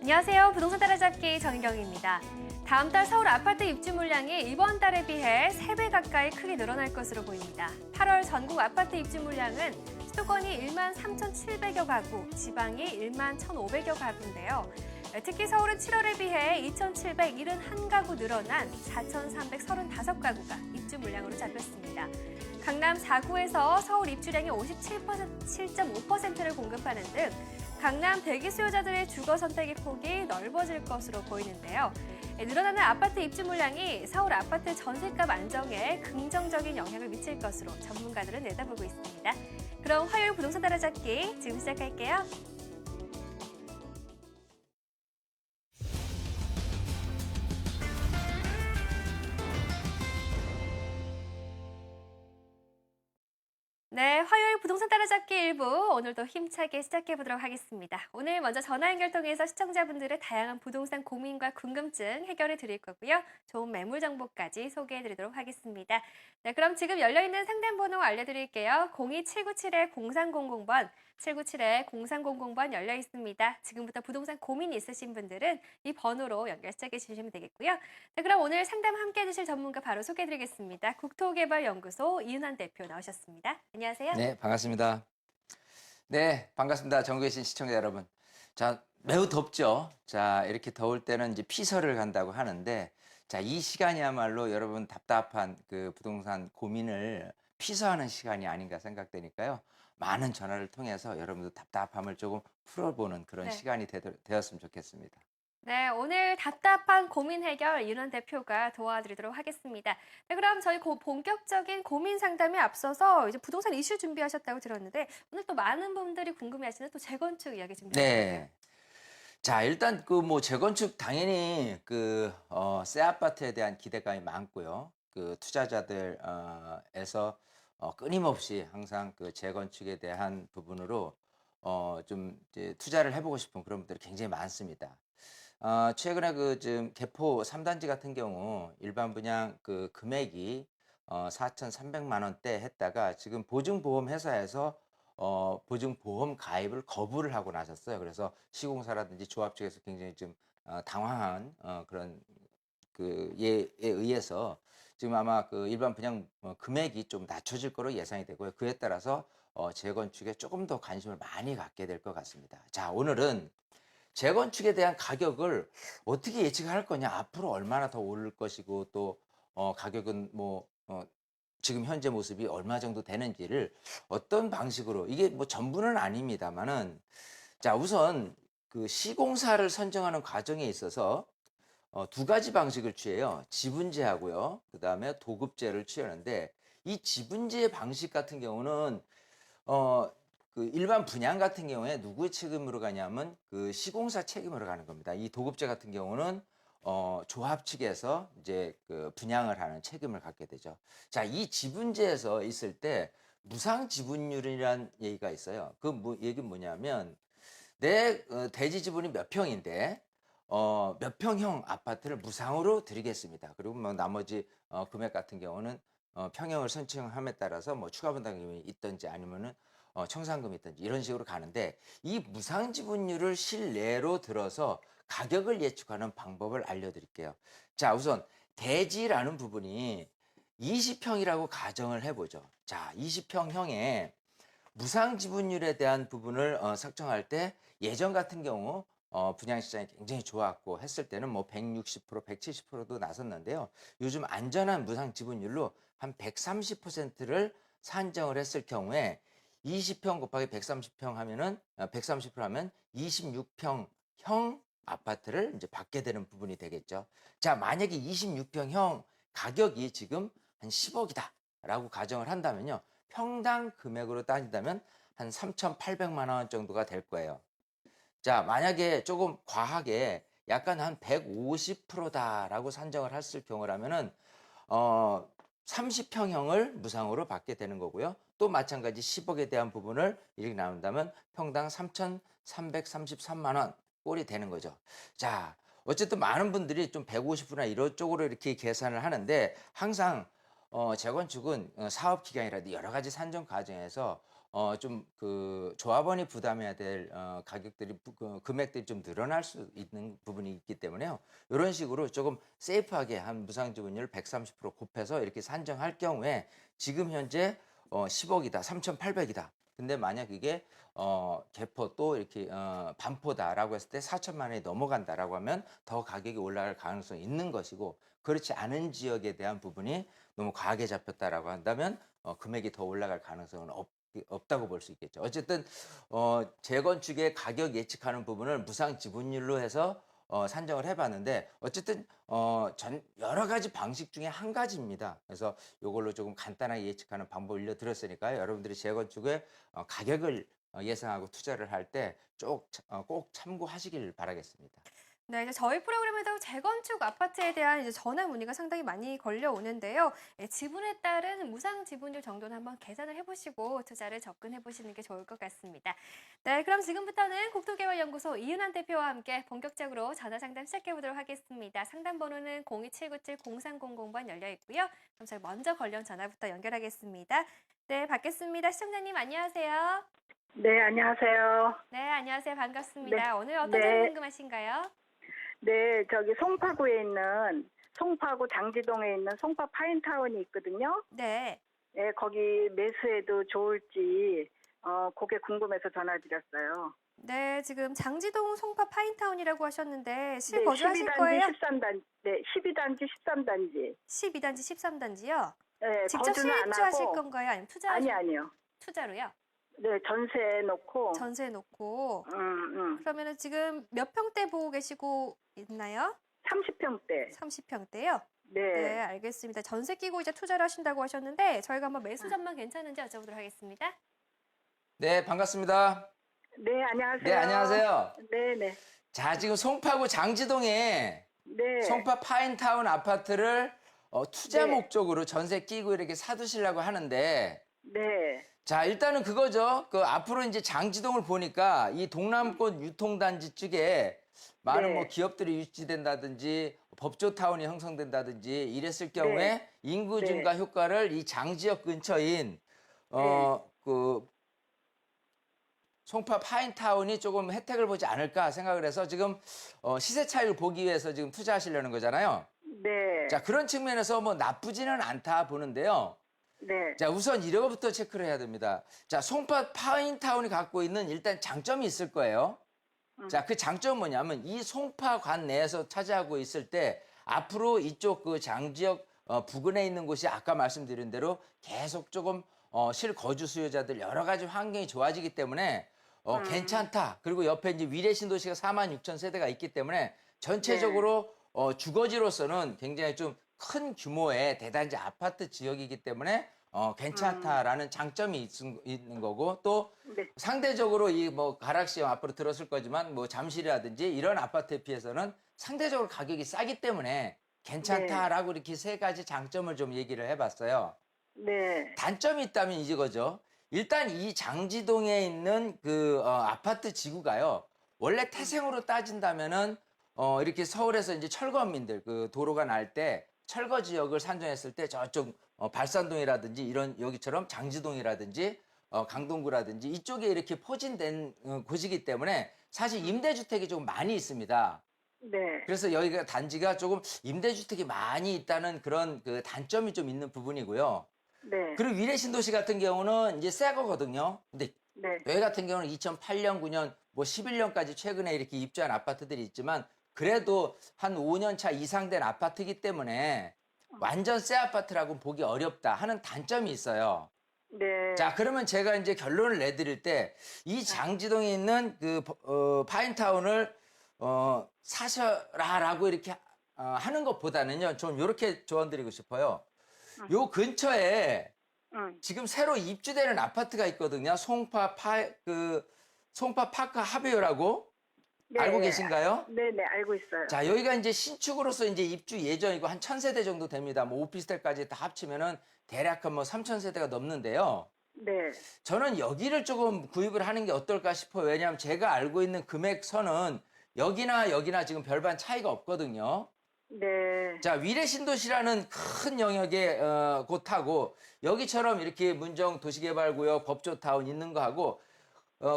안녕하세요. 부동산 따라잡기 정인경입니다. 다음 달 서울 아파트 입주 물량이 이번 달에 비해 3배 가까이 크게 늘어날 것으로 보입니다. 8월 전국 아파트 입주 물량은 수도권이 1만 3,700여 가구, 지방이 1만 1,500여 가구인데요. 특히 서울은 7월에 비해 2,771가구 늘어난 4,335가구가 입주 물량으로 잡혔습니다. 강남 4구에서 서울 입주량의 57.5%를 공급하는 등 강남 대기 수요자들의 주거 선택의 폭이 넓어질 것으로 보이는데요. 늘어나는 아파트 입주 물량이 서울 아파트 전셋값 안정에 긍정적인 영향을 미칠 것으로 전문가들은 내다보고 있습니다. 그럼 화요일 부동산 따라잡기 지금 시작할게요. 네, 화요일 부동산 따라잡기 일부 오늘도 힘차게 시작해보도록 하겠습니다. 오늘 먼저 전화 연결 통해서 시청자분들의 다양한 부동산 고민과 궁금증 해결해 드릴 거고요. 좋은 매물 정보까지 소개해 드리도록 하겠습니다. 네, 그럼 지금 열려있는 상담번호 알려드릴게요. 027-0300번, 797-0300번 열려 있습니다. 지금부터 부동산 고민 있으신 분들은 이 번호로 연결 시작해 주시면 되겠고요. 네, 그럼 오늘 상담 함께 해주실 전문가 바로 소개해 드리겠습니다. 국토개발연구소 이은환 대표 나오셨습니다. 안녕하세요. 네, 반갑습니다. 네, 반갑습니다. 전국에 계신 시청자 여러분. 자, 매우 덥죠? 자, 이렇게 더울 때는 이제 피서를 간다고 하는데, 자, 이 시간이야말로 여러분 답답한 그 부동산 고민을 피서하는 시간이 아닌가 생각되니까요. 많은 전화를 통해서 여러분들 답답함을 조금 풀어보는 그런 네. 시간이 되었으면 좋겠습니다. 네, 오늘 답답한 고민 해결 이은환 대표가 도와드리도록 하겠습니다. 네, 그럼 저희 본격적인 고민 상담에 앞서서 이제 부동산 이슈 준비하셨다고 들었는데 오늘 또 많은 분들이 궁금해하시는 또 재건축 이야기 준비하셨어요. 네. 자, 일단 그 뭐 재건축 당연히 새 아파트에 대한 기대감이 많고요. 그 투자자들 에서 끊임없이 항상 그 재건축에 대한 부분으로 좀 이제 투자를 해보고 싶은 그런 분들이 굉장히 많습니다. 최근에 그 지금 개포 3단지 같은 경우 일반 분양 그 금액이 4,300만 원대 했다가 지금 보증보험 회사에서 보증보험 가입을 거부를 하고 나섰어요. 그래서 시공사라든지 조합 측에서 굉장히 좀 당황한 그런 그 예에 의해서 지금 아마 그 일반 분양 금액이 좀 낮춰질 거로 예상이 되고요. 그에 따라서 재건축에 조금 더 관심을 많이 갖게 될 것 같습니다. 자, 오늘은 재건축에 대한 가격을 어떻게 예측할 거냐, 앞으로 얼마나 더 오를 것이고 또 가격은 지금 현재 모습이 얼마 정도 되는지를 어떤 방식으로, 이게 뭐 전부는 아닙니다만은, 자, 우선 그 시공사를 선정하는 과정에 있어서 두 가지 방식을 취해요. 지분제하고요. 그다음에 도급제를 취하는데, 이 지분제 방식 같은 경우는 그 일반 분양 같은 경우에 누구의 책임으로 가냐면 그 시공사 책임으로 가는 겁니다. 이 도급제 같은 경우는 조합 측에서 이제 그 분양을 하는 책임을 갖게 되죠. 자, 이 지분제에서 있을 때 무상 지분율이라는 얘기가 있어요. 그 얘기는 뭐냐면 내 대지 지분이 몇 평인데 몇 평형 아파트를 무상으로 드리겠습니다. 그리고 뭐 나머지 금액 같은 경우는 평형을 선정함에 따라서 뭐 추가 분담금이 있든지 아니면은 청산금이 있든지 이런 식으로 가는데, 이 무상 지분율을 실내로 들어서 가격을 예측하는 방법을 알려드릴게요. 자, 우선 대지라는 부분이 20평이라고 가정을 해보죠. 자, 20평형에 무상 지분율에 대한 부분을 설정할 때 예전 같은 경우 분양시장이 굉장히 좋았고 했을 때는 뭐 160%, 170%도 나섰는데요. 요즘 안전한 무상 지분율로 한 130%를 산정을 했을 경우에 20평 곱하기 130평 하면은 130% 하면 26평형 아파트를 이제 받게 되는 부분이 되겠죠. 자, 만약에 26평형 가격이 지금 한 10억이다 라고 가정을 한다면요, 평당 금액으로 따진다면 한 3,800만 원 정도가 될 거예요. 자, 만약에 조금 과하게 약간 한 150%다라고 산정을 했을 경우라면은 30평형을 무상으로 받게 되는 거고요. 또 마찬가지 10억에 대한 부분을 이렇게 나눈다면 평당 3,333만 원 꼴이 되는 거죠. 자, 어쨌든 많은 분들이 좀 150%나 이런 쪽으로 이렇게 계산을 하는데, 항상 재건축은 사업 기간이라든지 여러 가지 산정 과정에서 좀 그 조합원이 부담해야 될 가격들이 금액들이 좀 늘어날 수 있는 부분이 있기 때문에요. 이런 식으로 조금 세이프하게 한 무상지분율 130% 곱해서 이렇게 산정할 경우에 지금 현재 10억이다, 3,800이다. 근데 만약 이게 개포 또 이렇게 반포다라고 했을 때 4천만 원이 넘어간다라고 하면 더 가격이 올라갈 가능성이 있는 것이고, 그렇지 않은 지역에 대한 부분이 너무 과하게 잡혔다라고 한다면 금액이 더 올라갈 가능성은 없다고 볼 수 있겠죠. 어쨌든 재건축의 가격 예측하는 부분을 무상 지분율로 해서 산정을 해봤는데, 어쨌든 여러 가지 방식 중에 한 가지입니다. 그래서 이걸로 조금 간단하게 예측하는 방법을 알려드렸으니까요. 여러분들이 재건축의 가격을 예상하고 투자를 할 때 꼭 참고하시길 바라겠습니다. 네, 이제 저희 프로그램에도 재건축 아파트에 대한 이제 전화 문의가 상당히 많이 걸려오는데요. 예, 지분에 따른 무상 지분율 정도는 한번 계산을 해보시고 투자를 접근해 보시는 게 좋을 것 같습니다. 네, 그럼 지금부터는 국토개발연구소 이은환 대표와 함께 본격적으로 전화 상담 시작해 보도록 하겠습니다. 상담 번호는 02797-0300번 열려 있고요. 그럼 저희 먼저 걸려온 전화부터 연결하겠습니다. 네, 받겠습니다. 시청자님 안녕하세요. 네, 안녕하세요. 네, 안녕하세요. 반갑습니다. 네, 오늘 어떤 네. 점이 궁금하신가요? 네, 저기 송파구에 있는 송파구 장지동에 있는 송파 파인타운이 있거든요. 네. 네, 거기 매수해도 좋을지 그게 궁금해서 전화드렸어요. 네, 지금 장지동 송파 파인타운이라고 하셨는데 네, 실거주하실 12단지 거예요? 13단지. 네, 12단지 13단지. 12단지, 13단지요? 네, 직접 거주는 안 실주하실 하고. 건가요? 아니면 아니요. 투자로요? 네, 전세 놓고. 전세 놓고. 그러면은 지금 몇 평대 보고 계시고 있나요? 30평대. 30평대요? 네. 네, 알겠습니다. 전세 끼고 이제 투자를 하신다고 하셨는데 저희가 한번 매수 전망 괜찮은지 여쭤보도록 하겠습니다. 네, 반갑습니다. 네, 안녕하세요. 네, 안녕하세요. 네, 네. 자, 지금 송파구 장지동에 네. 송파 파인타운 아파트를 투자 네. 목적으로 전세 끼고 이렇게 사두시려고 하는데, 네. 자, 일단은 그거죠. 그 앞으로 이제 장지동을 보니까 이 동남권 유통단지 쪽에 많은 네. 뭐 기업들이 유치된다든지 법조타운이 형성된다든지 이랬을 경우에 네. 인구 네. 증가 효과를 이 장지역 근처인 그 송파 파인타운이 조금 혜택을 보지 않을까 생각을 해서 지금 시세 차익을 보기 위해서 지금 투자하시려는 거잖아요. 네. 자, 그런 측면에서 뭐 나쁘지는 않다 보는데요. 네. 자, 우선 이거부터 체크를 해야 됩니다. 자, 송파 파인타운이 갖고 있는 일단 장점이 있을 거예요. 자, 그 장점은 뭐냐면 이 송파관 내에서 차지하고 있을 때 앞으로 이쪽 그 장지역 부근에 있는 곳이 아까 말씀드린 대로 계속 조금 실거주 수요자들 여러 가지 환경이 좋아지기 때문에 괜찮다. 그리고 옆에 이제 위례 신도시가 46,000세대가 있기 때문에 전체적으로 주거지로서는 굉장히 좀 큰 규모의 대단지 아파트 지역이기 때문에 괜찮다라는 장점이 있는 거고, 또 네. 상대적으로 이 뭐 가락시험 앞으로 들었을 거지만 뭐 잠실이라든지 이런 아파트에 비해서는 상대적으로 가격이 싸기 때문에 괜찮다라고 이렇게 세 가지 장점을 좀 얘기를 해봤어요. 네. 단점이 있다면 이거죠. 일단 이 장지동에 있는 그 아파트 지구가요. 원래 태생으로 따진다면은 이렇게 서울에서 이제 철거민들 그 도로가 날 때 철거 지역을 산정했을 때 저쪽 발산동이라든지 이런 여기처럼 장지동이라든지 강동구라든지 이쪽에 이렇게 포진된 곳이기 때문에 사실 임대주택이 좀 많이 있습니다. 네. 그래서 여기가 단지가 조금 임대주택이 많이 있다는 그런 그 단점이 좀 있는 부분이고요. 네. 그리고 위례 신도시 같은 경우는 이제 새 거거든요. 근데 네. 여기 같은 경우는 2008년, 9년, 뭐 11년까지 최근에 이렇게 입주한 아파트들이 있지만 그래도 한 5년 차 이상 된 아파트이기 때문에 완전 새 아파트라고 보기 어렵다 하는 단점이 있어요. 네. 자, 그러면 제가 이제 결론을 내드릴 때 이 장지동에 있는 그 파인타운을 사셔라라고 이렇게 하는 것보다는요, 좀 이렇게 조언드리고 싶어요. 요 근처에 지금 새로 입주되는 아파트가 있거든요. 송파 파크 하베오라고 네. 알고 계신가요? 네네, 알고 있어요. 자, 여기가 이제 신축으로서 이제 입주 예정이고 한 1,000세대 정도 됩니다. 뭐 오피스텔까지 다 합치면은 대략 한 뭐 3,000세대가 넘는데요. 네. 저는 여기를 조금 구입을 하는 게 어떨까 싶어요. 왜냐하면 제가 알고 있는 금액선은 여기나 지금 별반 차이가 없거든요. 네. 자, 위례 신도시라는 큰 영역의 곳하고 여기처럼 이렇게 문정 도시개발구역 법조타운 있는 거하고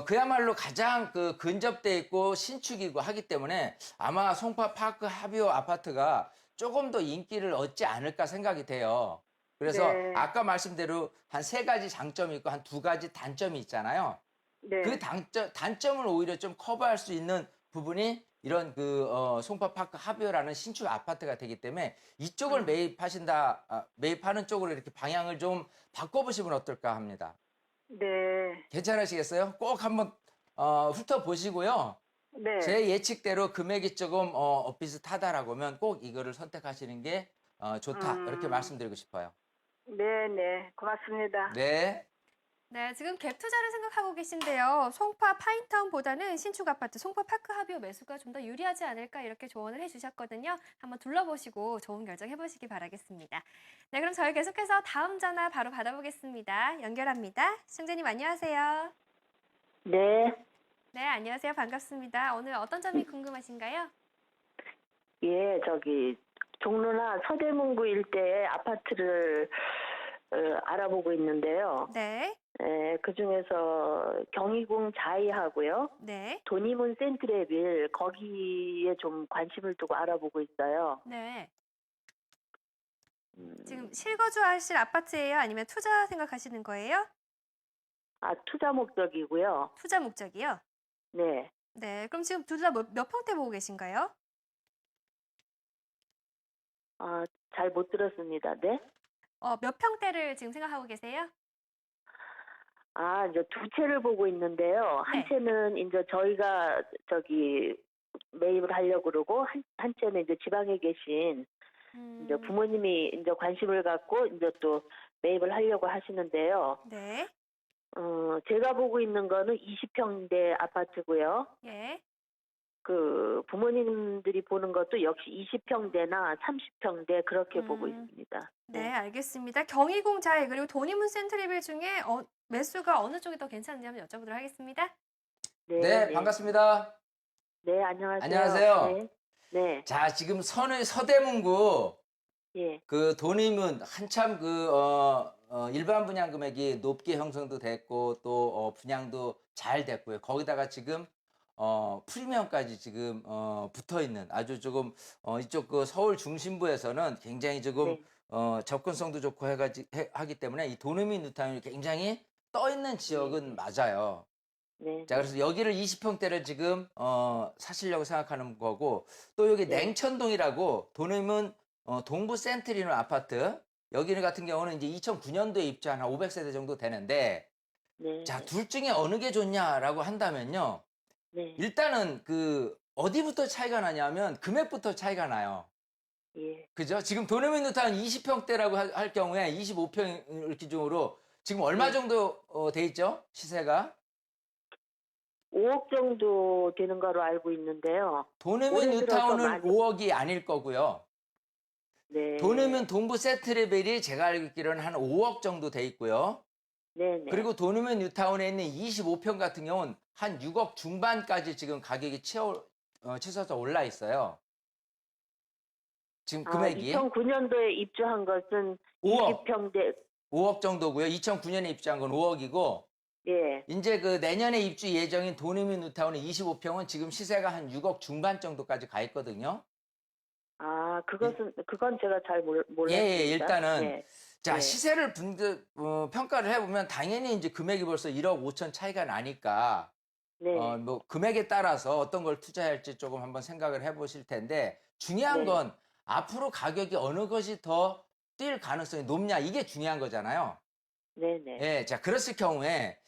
그야말로 가장 그 근접돼 있고 신축이고 하기 때문에 아마 송파 파크 하비오 아파트가 조금 더 인기를 얻지 않을까 생각이 돼요. 그래서 네. 아까 말씀대로 한 세 가지 장점이 있고 한 두 가지 단점이 있잖아요. 네. 그 단점을 오히려 좀 커버할 수 있는 부분이 이런 송파 파크 하비오라는 신축 아파트가 되기 때문에 이쪽을 매입하는 쪽으로 이렇게 방향을 좀 바꿔보시면 어떨까 합니다. 네. 괜찮으시겠어요? 꼭 한번 훑어보시고요. 네. 제 예측대로 금액이 조금 비슷하다라고 하면 꼭 이거를 선택하시는 게 좋다. 이렇게 말씀드리고 싶어요. 네, 네. 고맙습니다. 네. 네, 지금 갭 투자를 생각하고 계신데요. 송파 파인타운보다는 신축 아파트 송파 파크 하비오 매수가 좀 더 유리하지 않을까 이렇게 조언을 해주셨거든요. 한번 둘러보시고 좋은 결정 해보시기 바라겠습니다. 네, 그럼 저희 계속해서 다음 전화 바로 받아보겠습니다. 연결합니다. 시청자님 안녕하세요. 네. 네, 안녕하세요. 반갑습니다. 오늘 어떤 점이 궁금하신가요? 예, 종로나 서대문구 일대에 아파트를 알아보고 있는데요. 네, 그중에서 경희궁 자이하고요. 네, 도니문 센트레빌 거기에 좀 관심을 두고 알아보고 있어요. 네. 음, 지금 실거주하실 아파트예요? 아니면 투자 생각하시는 거예요? 투자 목적이고요. 투자 목적이요? 네. 네, 그럼 지금 둘 다 몇 평대 보고 계신가요? 잘 못 들었습니다. 네. 몇 평대를 지금 생각하고 계세요? 이제 두 채를 보고 있는데요. 한 네. 채는 이제 저희가 매입을 하려고 그러고 한 채는 이제 지방에 계신 이제 부모님이 이제 관심을 갖고 이제 또 매입을 하려고 하시는데요. 네, 제가 보고 있는 거는 20평대 아파트고요. 예, 그 부모님들이 보는 것도 역시 20평대나 30평대 그렇게 보고 있습니다. 네, 알겠습니다. 경희궁 자이 그리고 도니문 센트리빌 중에 매수가 어느 쪽이 더 괜찮은지 한번 여쭤보도록 하겠습니다. 네, 반갑습니다. 네, 안녕하세요. 안녕하세요. 네. 네. 자, 지금 서대문구 예. 그 돈이면 한참 일반 분양 금액이 높게 형성도 됐고 또 분양도 잘 됐고요. 거기다가 지금 프리미엄까지 지금 붙어 있는 아주 조금 이쪽 그 서울 중심부에서는 굉장히 조금 네. 접근성도 좋고 하기 때문에 이 도노미 뉴타운이 굉장히 떠 있는 지역은 맞아요. 네. 자, 그래서 여기를 20평대를 지금 사시려고 생각하는 거고 또 여기 네. 냉천동이라고 도노미 동부 센트리노 아파트 여기는 같은 경우는 이제 2009년도에 입주한 한 500세대 정도 되는데 네. 자, 둘 중에 어느 게 좋냐라고 한다면요. 네. 일단은 어디부터 차이가 나냐면 금액부터 차이가 나요. 예. 그죠? 지금 도노미 뉴타운 20평대라고 할 경우에 25평을 기준으로 지금 얼마 정도 돼 있죠? 시세가? 5억 정도 되는 거로 알고 있는데요. 도노미 올해 들어서 뉴타운은 많이- 5억이 아닐 거고요. 네. 도노미 동부 세트레벨이 제가 알고 있기로는 한 5억 정도 돼 있고요. 네네. 그리고 도노미 뉴타운에 있는 25평 같은 경우는 한 6억 중반까지 지금 가격이 치솟아 올라 있어요. 지금 금액이 2009년도에 입주한 것은 5억. 20평대. 5억 정도고요. 2009년에 입주한 건 5억이고 예. 이제 내년에 입주 예정인 도노미 뉴타운의 25평은 지금 시세가 한 6억 중반 정도까지 가 있거든요. 그건 제가 잘 몰랐습니다. 예, 일단은 네. 자, 네. 시세를 평가를 해보면 당연히 이제 금액이 벌써 1억 5천 차이가 나니까 네. 금액에 따라서 어떤 걸 투자할지 조금 한번 생각을 해보실 텐데 중요한 네. 건 앞으로 가격이 어느 것이 더 뛸 가능성이 높냐 이게 중요한 거잖아요. 네네. 예, 자, 그랬을 경우에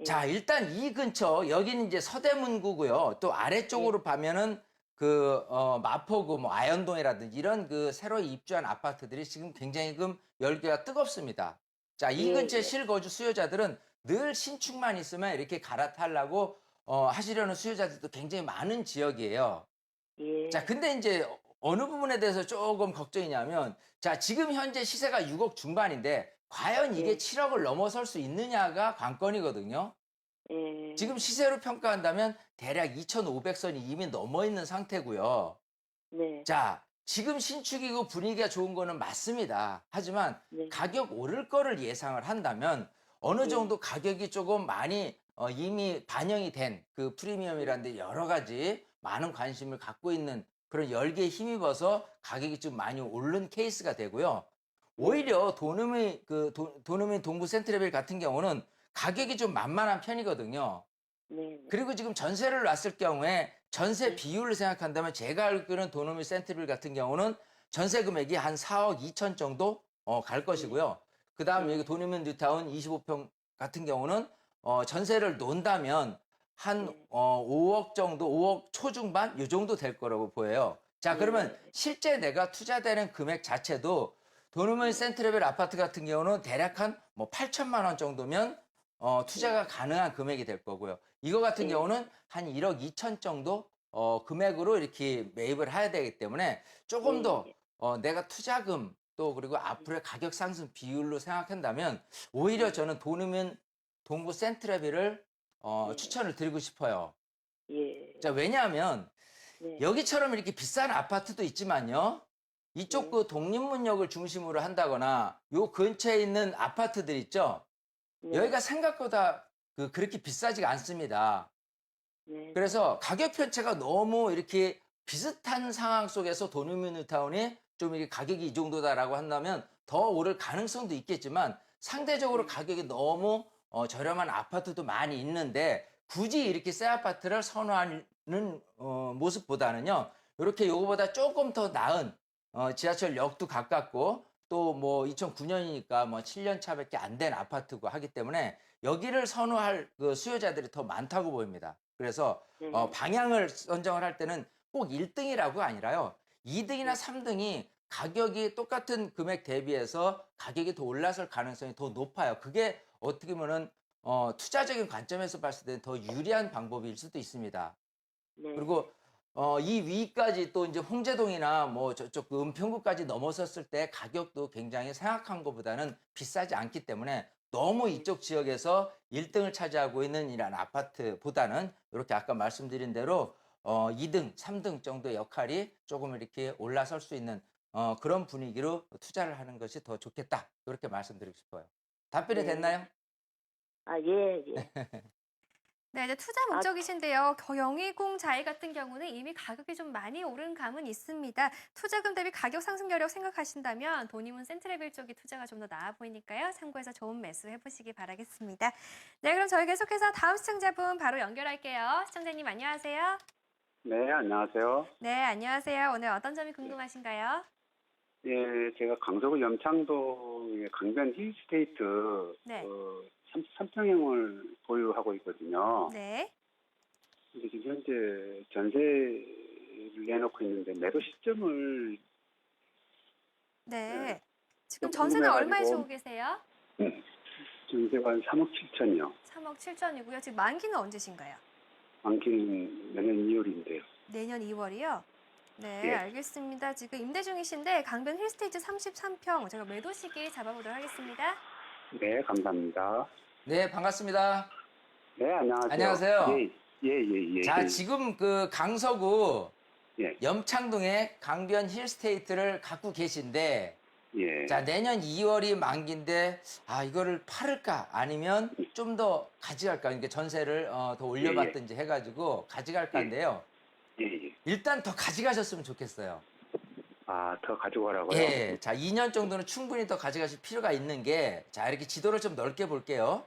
예. 자, 일단 이 근처 여기는 이제 서대문구고요. 또 아래쪽으로 가면은 마포구 아현동이라든지 이런 새로 입주한 아파트들이 지금 굉장히 열기가 뜨겁습니다. 자, 이 예, 근처 예. 실거주 수요자들은 늘 신축만 있으면 이렇게 갈아타려고 하시려는 수요자들도 굉장히 많은 지역이에요. 예. 자, 근데 이제 어느 부분에 대해서 조금 걱정이냐면 자, 지금 현재 시세가 6억 중반인데 과연 이게 예. 7억을 넘어설 수 있느냐가 관건이거든요. 예. 지금 시세로 평가한다면 대략 2,500선이 이미 넘어 있는 상태고요. 네. 자, 지금 신축이고 분위기가 좋은 거는 맞습니다. 하지만 네. 가격 오를 거를 예상을 한다면 어느 네. 정도 가격이 조금 많이 이미 반영이 된 그 프리미엄이라는 데 여러 가지 많은 관심을 갖고 있는 그런 열기에 힘입어서 가격이 좀 많이 오른 케이스가 되고요. 오히려 도누미 동부 센트레벨 같은 경우는 가격이 좀 만만한 편이거든요. 네. 그리고 지금 전세를 놨을 경우에 전세 네. 비율을 생각한다면 제가 알기로는 도노미 센트빌 같은 경우는 전세 금액이 한 4억 2천 정도 갈 것이고요. 그 다음 네. 여기 도노미 뉴타운 25평 같은 경우는 전세를 놓는다면 한 네. 5억 정도, 5억 초중반 이 정도 될 거라고 보여요. 자, 그러면 네. 실제 내가 투자되는 금액 자체도 도노미 센트레벨 아파트 같은 경우는 대략 한 뭐 8천만 원 정도면 투자가 가능한 금액이 될 거고요. 이거 같은 네. 경우는 한 1억 2천 정도 금액으로 이렇게 매입을 해야 되기 때문에 조금 더 내가 투자금 또 그리고 앞으로의 가격 상승 비율로 생각한다면 오히려 저는 도누면 동부 센트레비를 네. 추천을 드리고 싶어요. 예. 자, 왜냐하면 네. 여기처럼 이렇게 비싼 아파트도 있지만요. 이쪽 네. 그 독립문역을 중심으로 한다거나 요 근처에 있는 아파트들 있죠. 네. 여기가 생각보다 그렇게 비싸지가 않습니다. 네. 그래서 가격 편차가 너무 이렇게 비슷한 상황 속에서 도누미뉴타운이 좀 이게 가격이 이 정도다라고 한다면 더 오를 가능성도 있겠지만 상대적으로 가격이 너무 저렴한 아파트도 많이 있는데 굳이 이렇게 새 아파트를 선호하는 모습보다는요. 이렇게 요거보다 조금 더 나은 지하철역도 가깝고 또 뭐 2009년이니까 뭐 7년 차밖에 안 된 아파트고 하기 때문에 여기를 선호할 그 수요자들이 더 많다고 보입니다. 그래서 네. 방향을 선정을 할 때는 꼭 1등이라고 아니라요. 2등이나 3등이 가격이 똑같은 금액 대비해서 가격이 더 올라설 가능성이 더 높아요. 그게 어떻게 보면은 투자적인 관점에서 봤을 때 더 유리한 방법일 수도 있습니다. 네. 그리고 이 위까지 또 이제 홍제동이나 뭐 저쪽 그 은평구까지 넘어섰을 때 가격도 굉장히 생각한 것보다는 비싸지 않기 때문에 너무 이쪽 지역에서 1등을 차지하고 있는 이런 아파트보다는 이렇게 아까 말씀드린 대로 2등, 3등 정도의 역할이 조금 이렇게 올라설 수 있는 그런 분위기로 투자를 하는 것이 더 좋겠다. 이렇게 말씀드리고 싶어요. 답변이 네. 됐나요? 아, 예, 예. 네, 이제 투자 목적이신데요. 영희궁 자이 같은 경우는 이미 가격이 좀 많이 오른 감은 있습니다. 투자금 대비 가격 상승 여력 생각하신다면 도님은 센트레빌 쪽이 투자가 좀 더 나아 보이니까요. 참고해서 좋은 매수 해보시기 바라겠습니다. 네, 그럼 저희 계속해서 다음 시청자분 바로 연결할게요. 시청자님 안녕하세요. 네, 안녕하세요. 네, 안녕하세요. 오늘 어떤 점이 궁금하신가요? 예, 제가 강서구 염창동의 강변 힐스테이트 네. 33평형을 보유하고 있거든요. 네. 근데 지금 현재 전세를 내놓고 있는데 매도 시점을 네. 네. 지금 좀 전세는 얼마에 궁금해가지고. 주고 계세요? 전세가 한 3억 7천이요. 3억 7천이고요. 지금 만기는 언제신가요? 만기는 내년 2월인데요. 내년 2월이요? 네, 예. 알겠습니다. 지금 임대 중이신데 강변 힐스테이트 33평 제가 매도 시기 잡아보도록 하겠습니다. 네, 감사합니다. 네, 반갑습니다. 네, 안녕하세요. 안녕하세요. 예. 자, 지금 그 강서구 예, 염창동에 강변 힐스테이트를 갖고 계신데 예. 자, 내년 2월이 만기인데 이거를 팔을까 아니면 좀 더 가져갈까? 그러니까 전세를 더 올려받든지 해가지고 가져갈까인데요. 예. 일단 더 가져가셨으면 좋겠어요. 아, 더 가지고 가라고요? 예, 자, 2년 정도는 충분히 더 가져가실 필요가 있는 게, 자, 이렇게 지도를 좀 넓게 볼게요.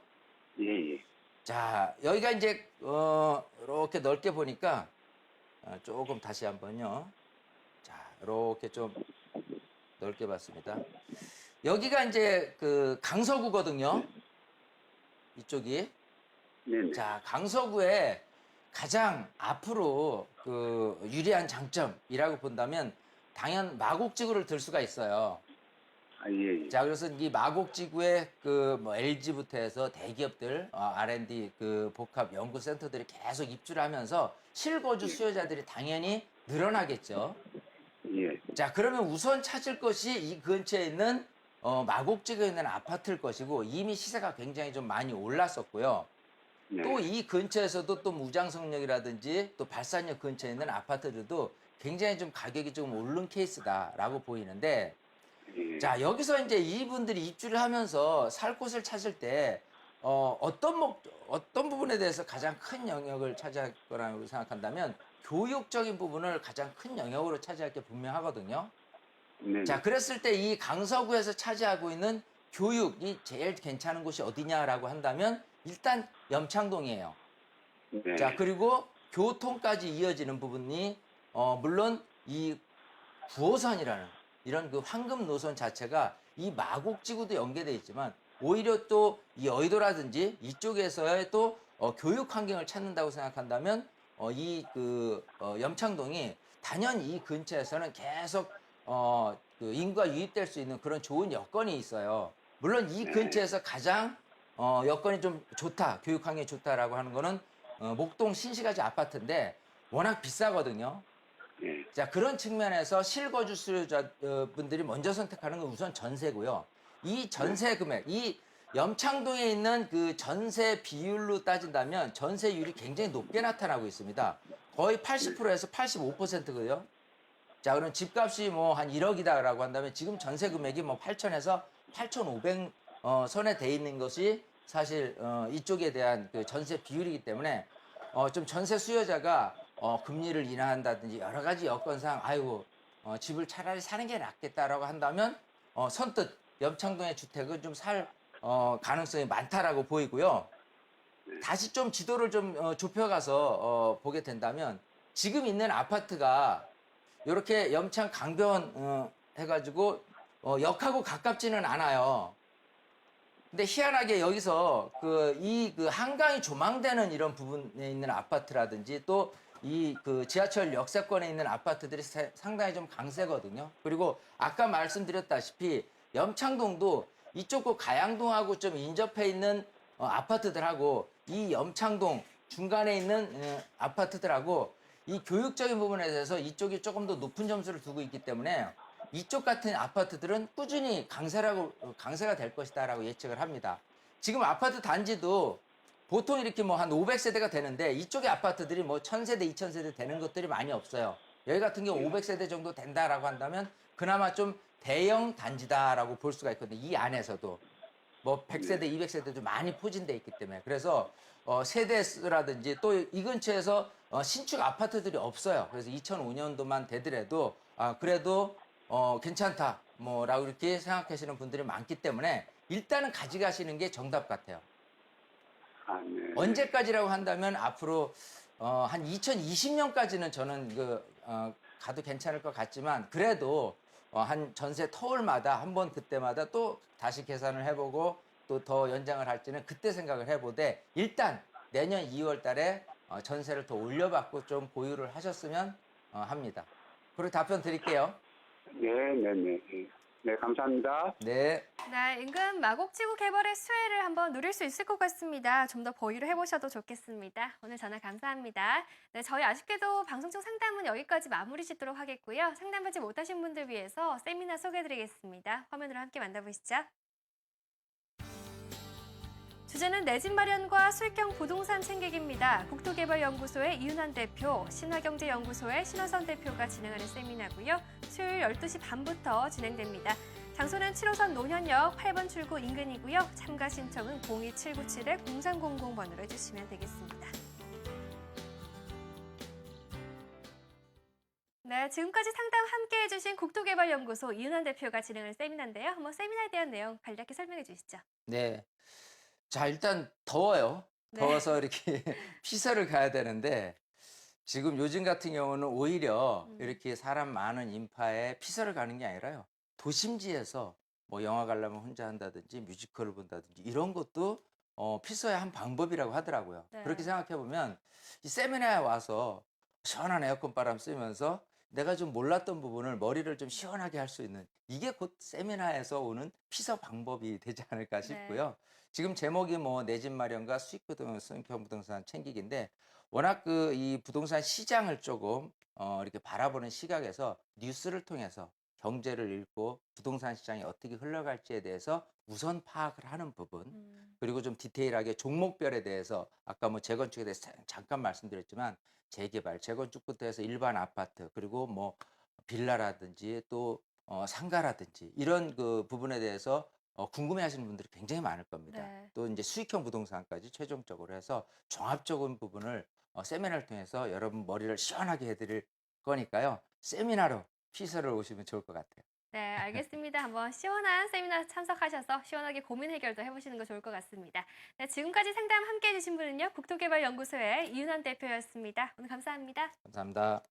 예. 자, 여기가 이제 이렇게 넓게 보니까 조금 다시 한번요. 자, 이렇게 좀 넓게 봤습니다. 여기가 이제 그 강서구거든요. 이쪽이. 네네. 자, 강서구에 가장 앞으로 그 유리한 장점이라고 본다면 당연 마곡지구를 들 수가 있어요. 아, 예. 자, 그래서 이 마곡지구에 그 뭐 LG부터 해서 대기업들, R&D 그 복합 연구센터들이 계속 입주를 하면서 실거주 수요자들이 당연히 늘어나겠죠. 예. 자, 그러면 우선 찾을 것이 이 근처에 있는 마곡지구에 있는 아파트일 것이고 이미 시세가 굉장히 좀 많이 올랐었고요. 네. 또 이 근처에서도 또 무장성역이라든지 또 발산역 근처에 있는 아파트들도 굉장히 좀 가격이 좀 오른 케이스다라고 보이는데, 예. 자, 여기서 이제 이분들이 입주를 하면서 살 곳을 찾을 때, 어떤 부분에 대해서 가장 큰 영역을 차지할 거라고 생각한다면, 교육적인 부분을 가장 큰 영역으로 차지할 게 분명하거든요. 네네. 자, 그랬을 때 이 강서구에서 차지하고 있는 교육이 제일 괜찮은 곳이 어디냐라고 한다면, 일단 염창동이에요. 네. 자, 그리고 교통까지 이어지는 부분이, 물론 이 9호선이라는 이런 그 황금 노선 자체가 이 마곡지구도 연계되어 있지만, 오히려 또 이 여의도라든지 이쪽에서의 또 교육 환경을 찾는다고 생각한다면, 염창동이 단연 이 근처에서는 계속 그 인구가 유입될 수 있는 그런 좋은 여건이 있어요. 물론 이 네. 근처에서 가장 여건이 좀 좋다, 교육 환경이 좋다라고 하는 거는 목동 신시가지 아파트인데 워낙 비싸거든요. 예. 자, 그런 측면에서 실거주 수요자분들이 먼저 선택하는 건 우선 전세고요. 이 전세 금액, 이 염창동에 있는 그 전세 비율로 따진다면 전세율이 굉장히 높게 나타나고 있습니다. 거의 80%에서 85%거든요. 자, 그럼 집값이 뭐 한 1억이다라고 한다면 지금 전세 금액이 뭐 8천에서 8,500 선에 돼 있는 것이 사실 이쪽에 대한 그 전세 비율이기 때문에 좀 전세 수요자가 금리를 인하한다든지 여러 가지 여건상 아이고 집을 차라리 사는 게 낫겠다라고 한다면 선뜻 염창동의 주택은 좀 살 가능성이 많다라고 보이고요. 다시 좀 지도를 좀 좁혀가서 보게 된다면 지금 있는 아파트가 이렇게 염창 강변 해가지고 역하고 가깝지는 않아요. 근데 희한하게 여기서 그 한강이 조망되는 이런 부분에 있는 아파트라든지 또 이 그 지하철 역세권에 있는 아파트들이 상당히 좀 강세거든요. 그리고 아까 말씀드렸다시피 염창동도 이쪽 그 가양동하고 좀 인접해 있는 아파트들하고 이 염창동 중간에 있는 아파트들하고 이 교육적인 부분에 대해서 이쪽이 조금 더 높은 점수를 두고 있기 때문에 이쪽 같은 아파트들은 꾸준히 강세가 될 것이다라고 예측을 합니다. 지금 아파트 단지도 보통 이렇게 뭐 한 500세대가 되는데 이쪽의 아파트들이 뭐 1000세대, 2000세대 되는 것들이 많이 없어요. 여기 같은 경우 500세대 정도 된다라고 한다면 그나마 좀 대형 단지다라고 볼 수가 있거든요. 이 안에서도. 뭐 100세대, 200세대도 많이 포진돼 있기 때문에. 그래서 세대수라든지 또 이 근처에서 신축 아파트들이 없어요. 그래서 2005년도만 되더라도 그래도 괜찮다 뭐라고 이렇게 생각하시는 분들이 많기 때문에 일단은 가져가시는 게 정답 같아요. 아, 네. 언제까지라고 한다면 앞으로 한 2020년까지는 저는 가도 괜찮을 것 같지만 그래도 한 전세 터울마다 한번 그때마다 또 다시 계산을 해보고 또 더 연장을 할지는 그때 생각을 해보되 일단 내년 2월 달에 전세를 더 올려받고 좀 보유를 하셨으면 합니다. 그리고 답변 드릴게요. 네, 네, 네. 예. 네, 감사합니다. 네. 네, 인근 마곡지구 개발의 수혜를 한번 누릴 수 있을 것 같습니다. 좀 더 보유를 해보셔도 좋겠습니다. 오늘 전화 감사합니다. 네, 저희 아쉽게도 방송 중 상담은 여기까지 마무리 짓도록 하겠고요. 상담받지 못하신 분들 위해서 세미나 소개해드리겠습니다. 화면으로 함께 만나보시죠. 주제는 내 집 마련과 수익형 부동산 챙기기입니다. 국토개발연구소의 이윤환 대표, 신화경제연구소의 신화선 대표가 진행하는 세미나고요. 수요일 12시 반부터 진행됩니다. 장소는 7호선 노현역 8번 출구 인근이고요. 참가 신청은 02797-0300번으로 해주시면 되겠습니다. 네, 지금까지 상담 함께 해주신 국토개발연구소 이윤환 대표가 진행하는 세미나인데요. 한번 세미나에 대한 내용 간략히 설명해 주시죠. 네. 자, 일단 더워요. 네. 더워서 이렇게 피서를 가야 되는데 지금 요즘 같은 경우는 오히려 이렇게 사람 많은 인파에 피서를 가는 게 아니라요. 도심지에서 뭐 영화 관람을 혼자 한다든지 뮤지컬을 본다든지 이런 것도 피서의 한 방법이라고 하더라고요. 네. 그렇게 생각해 보면 이 세미나에 와서 시원한 에어컨 바람 쐬면서 내가 좀 몰랐던 부분을 머리를 좀 시원하게 할 수 있는 이게 곧 세미나에서 오는 피서 방법이 되지 않을까 싶고요. 지금 제목이 뭐 내 집 마련과 수익형 부동산 챙기기인데 워낙 이 부동산 시장을 조금 이렇게 바라보는 시각에서 뉴스를 통해서 경제를 읽고 부동산 시장이 어떻게 흘러갈지에 대해서 우선 파악을 하는 부분, 그리고 좀 디테일하게 종목별에 대해서 아까 뭐 재건축에 대해서 잠깐 말씀드렸지만 재개발, 재건축부터 해서 일반 아파트, 그리고 뭐 빌라라든지 또 상가라든지 이런 그 부분에 대해서 궁금해하시는 분들이 굉장히 많을 겁니다. 네. 또 이제 수익형 부동산까지 최종적으로 해서 종합적인 부분을 세미나를 통해서 여러분 머리를 시원하게 해드릴 거니까요. 세미나로 피서를 오시면 좋을 것 같아요. 네, 알겠습니다. 한번 시원한 세미나 참석하셔서 시원하게 고민 해결도 해보시는 거 좋을 것 같습니다. 네, 지금까지 상담 함께 해주신 분은요, 국토개발연구소의 이윤환 대표였습니다. 오늘 감사합니다. 감사합니다.